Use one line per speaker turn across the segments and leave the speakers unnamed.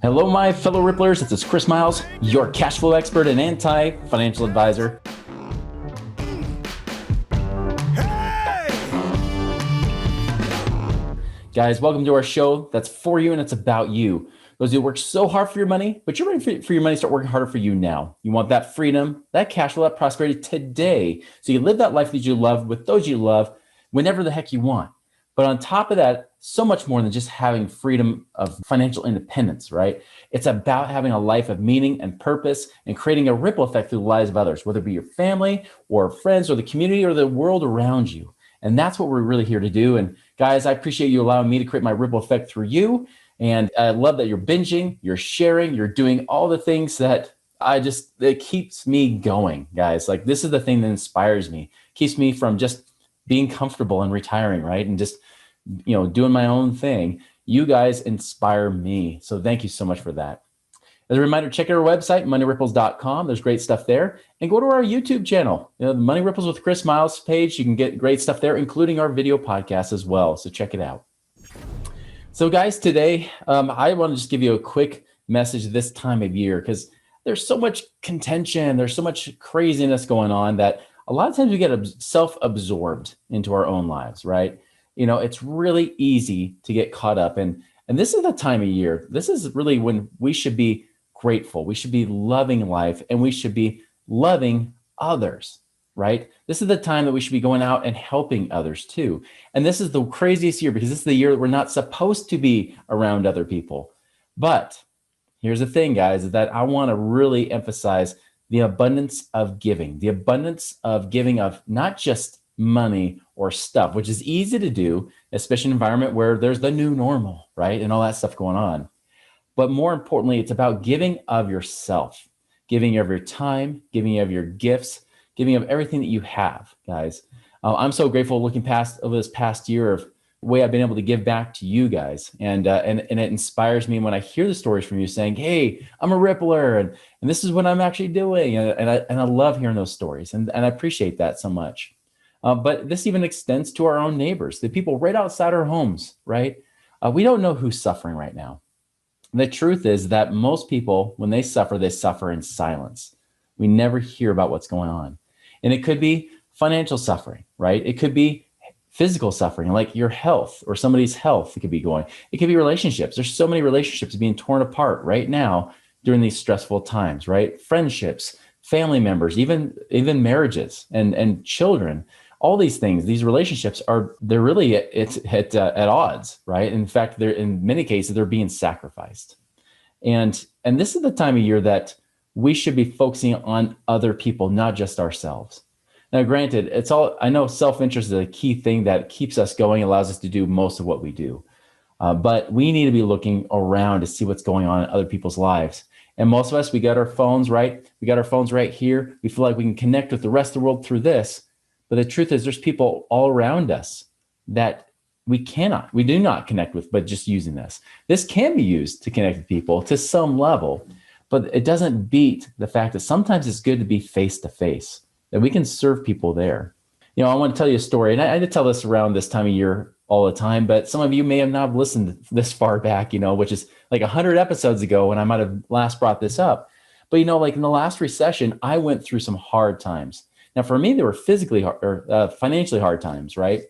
Hello, my fellow Ripplers. This is Chris Miles, your cash flow expert and anti-financial advisor. Hey! Guys, welcome to our show that's for you and it's about you. Those who work so hard for your money, but you're ready for your money to start working harder for you now. You want that freedom, that cash flow, that prosperity today. So you live that life that you love with those you love whenever the heck you want. But on top of that, so much more than just having freedom of financial independence, right? It's about having a life of meaning and purpose and creating a ripple effect through the lives of others, whether it be your family or friends or the community or the world around you. And that's what we're really here to do. And guys, I appreciate you allowing me to create my ripple effect through you. And I love that you're binging, you're sharing, you're doing all the things that it keeps me going, guys. Like, this is the thing that inspires me, keeps me from just being comfortable and retiring, right? And just, doing my own thing. You guys inspire me. So thank you so much for that. As a reminder, check out our website, moneyripples.com. There's great stuff there. And go to our YouTube channel, the Money Ripples with Chris Miles page. You can get great stuff there, including our video podcast as well. So check it out. So guys, today, I want to just give you a quick message this time of year, because there's so much contention. There's so much craziness going on that a lot of times we get self-absorbed into our own lives, right? It's really easy to get caught up. And this is the time of year. This is really when we should be grateful. We should be loving life and we should be loving others, right? This is the time that we should be going out and helping others too. And this is the craziest year because this is the year that we're not supposed to be around other people. But here's the thing, guys, is that I want to really emphasize the abundance of giving of not just money or stuff, which is easy to do, especially in an environment where there's the new normal, right? And all that stuff going on. But more importantly, it's about giving of yourself, giving of your time, giving of your gifts, giving of everything that you have, guys. I'm so grateful looking past over this past year of the way I've been able to give back to you guys. And it inspires me when I hear the stories from you saying, hey, I'm a Rippler and this is what I'm actually doing. And I love hearing those stories and I appreciate that so much. But this even extends to our own neighbors, the people right outside our homes, right? We don't know who's suffering right now. The truth is that most people, when they suffer in silence. We never hear about what's going on. And it could be financial suffering, right? It could be physical suffering, like your health or somebody's health. It could be going. It could be relationships. There's so many relationships being torn apart right now during these stressful times, right? Friendships, family members, even marriages and children. All these things, these relationships they're really at odds, right? In fact, they're in many cases they're being sacrificed, and this is the time of year that we should be focusing on other people, not just ourselves. Now, granted, I know self-interest is a key thing that keeps us going, allows us to do most of what we do, but we need to be looking around to see what's going on in other people's lives. And most of us, we got our phones right. We got our phones right here. We feel like we can connect with the rest of the world through this. But the truth is there's people all around us that we do not connect with, but just using this. This can be used to connect with people to some level, but it doesn't beat the fact that sometimes it's good to be face to face, that we can serve people there. I want to tell you a story, and I tell this around this time of year all the time, but some of you may have not listened this far back, which is like 100 episodes ago when I might have last brought this up. But, like in the last recession, I went through some hard times. Now, for me, there were physically or financially hard times, right?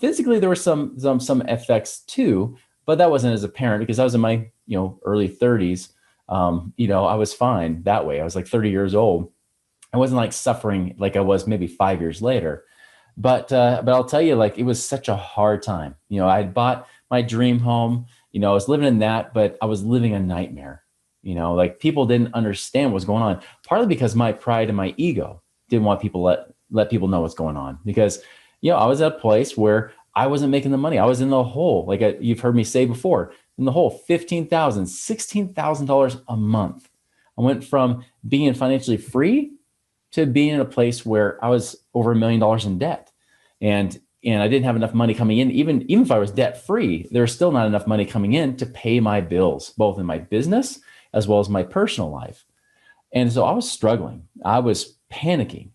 Physically, there were some effects too, but that wasn't as apparent because I was in my early 30s. I was fine that way. I was like 30 years old. I wasn't like suffering like I was maybe 5 years later. But I'll tell you, like, it was such a hard time. I had bought my dream home. I was living in that, but I was living a nightmare. Like, people didn't understand what was going on, partly because my pride and my ego didn't want people let people know what's going on, because I was at a place where I wasn't making the money. I was in the hole, like you've heard me say before, in the hole, $15,000, $16,000 a month. I went from being financially free to being in a place where I was over $1 million in debt, and I didn't have enough money coming in. Even if I was debt free, there was still not enough money coming in to pay my bills, both in my business as well as my personal life. And so I was struggling. I was panicking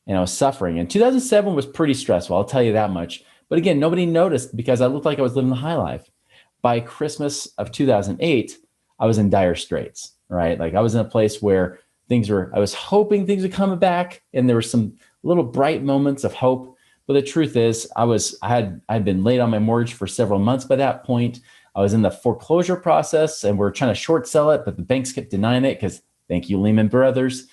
and I was suffering. And 2007 was pretty stressful, I'll tell you that much. But again, nobody noticed because I looked like I was living the high life. By Christmas of 2008, I was in dire straits, right? Like I was in a place where I was hoping things would come back, and there were some little bright moments of hope. But the truth is, I'd been late on my mortgage for several months by that point. I was in the foreclosure process, and we're trying to short sell it, but the banks kept denying it because, thank you, Lehman Brothers.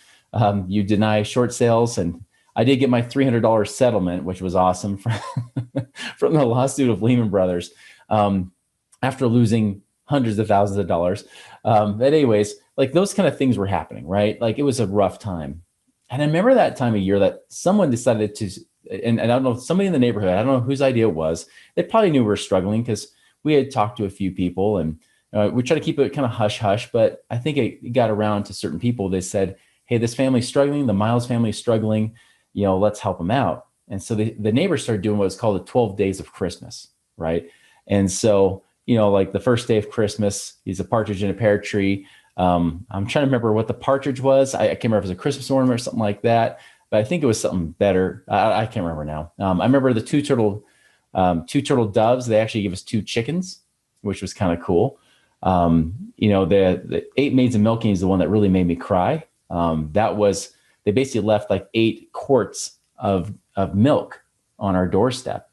You deny short sales, and I did get my $300 settlement, which was awesome from the lawsuit of Lehman Brothers, after losing hundreds of thousands of dollars. But anyways, like those kind of things were happening, right? Like it was a rough time. And I remember that time of year that someone decided to, and I don't know, somebody in the neighborhood, I don't know whose idea it was. They probably knew we were struggling because we had talked to a few people, and we try to keep it kind of hush hush. But I think it got around to certain people. They said, hey, this family's struggling. The Miles family is struggling. Let's help them out. And so the neighbors started doing what was called the 12 days of Christmas, right? And so, like the first day of Christmas, he's a partridge in a pear tree. I'm trying to remember what the partridge was. I can't remember if it was a Christmas ornament or something like that, but I think it was something better. I can't remember now. I remember the two turtle doves. They actually gave us 2 chickens, which was kind of cool. The 8 maids of milking is the one that really made me cry. They basically left like 8 quarts of milk on our doorstep.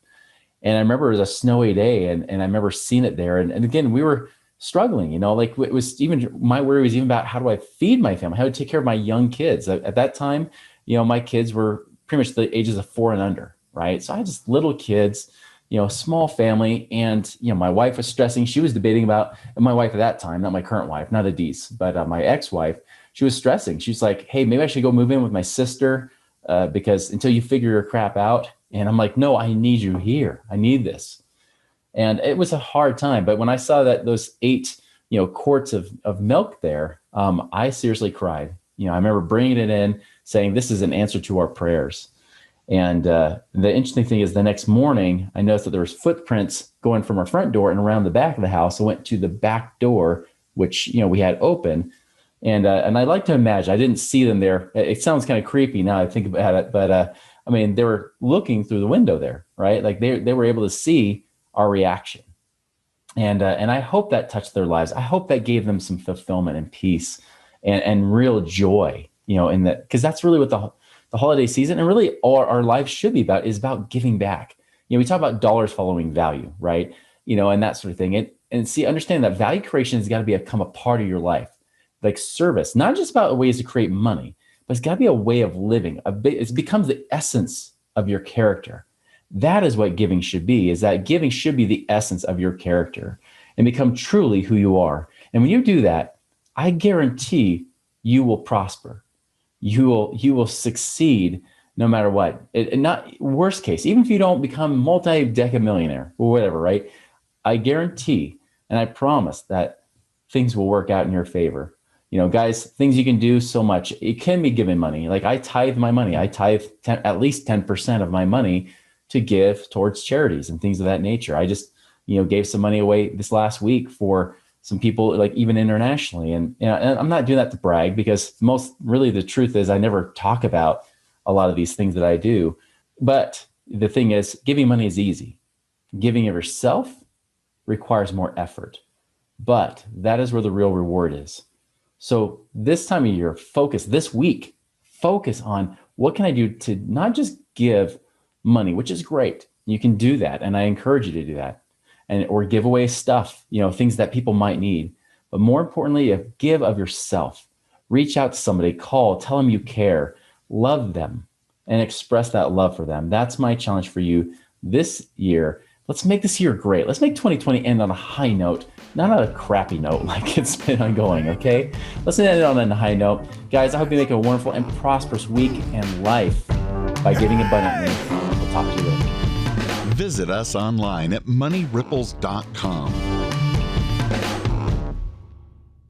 And I remember it was a snowy day, and I remember seeing it there. And again, we were struggling, like it was even, my worry was even about how do I feed my family? How do I take care of my young kids? At that time, my kids were pretty much the ages of 4 and under, right? So I had just little kids, small family. And, my wife was stressing. She was debating about, and my wife at that time, not my current wife, not Adise, but my ex-wife, she was stressing. She's like, hey, maybe I should go move in with my sister because until you figure your crap out. And I'm like, no, I need you here. I need this. And it was a hard time. But when I saw that those 8, quarts of milk there, I seriously cried. I remember bringing it in saying, this is an answer to our prayers. And the interesting thing is the next morning, I noticed that there was footprints going from our front door and around the back of the house. I went to the back door, which, we had open. And I like to imagine, I didn't see them there. It sounds kind of creepy now I think about it, but they were looking through the window there, right? Like they were able to see our reaction. And I hope that touched their lives. I hope that gave them some fulfillment and peace and real joy, in that, because that's really what the holiday season and really all our lives should be about, is about giving back. We talk about dollars following value, right? And that sort of thing. And see, understand that value creation has got to become a part of your life. Like service, not just about ways to create money, but it's got to be a way of living. It becomes the essence of your character. That is what giving should be, is that giving should be the essence of your character and become truly who you are. And when you do that, I guarantee you will prosper. You will succeed no matter what. Not worst case, even if you don't become multi-decamillionaire or whatever, right? I guarantee and I promise that things will work out in your favor. Guys, things you can do so much. It can be giving money. Like I tithe my money. I tithe at least 10% of my money to give towards charities and things of that nature. I just, gave some money away this last week for some people, like even internationally. And I'm not doing that to brag, because the truth is I never talk about a lot of these things that I do. But the thing is, giving money is easy. Giving of yourself requires more effort. But that is where the real reward is. So this time of year, this week, focus on what can I do to not just give money, which is great. You can do that. And I encourage you to do that. Or give away stuff, things that people might need. But more importantly, give of yourself. Reach out to somebody, call, tell them you care, love them, and express that love for them. That's my challenge for you this year. Let's make this year great. Let's make 2020 end on a high note, not on a crappy note like it's been ongoing, okay? Let's end it on a high note. Guys, I hope you make a wonderful and prosperous week and life by giving abundantly. We'll talk to you later.
Visit us online at moneyripples.com.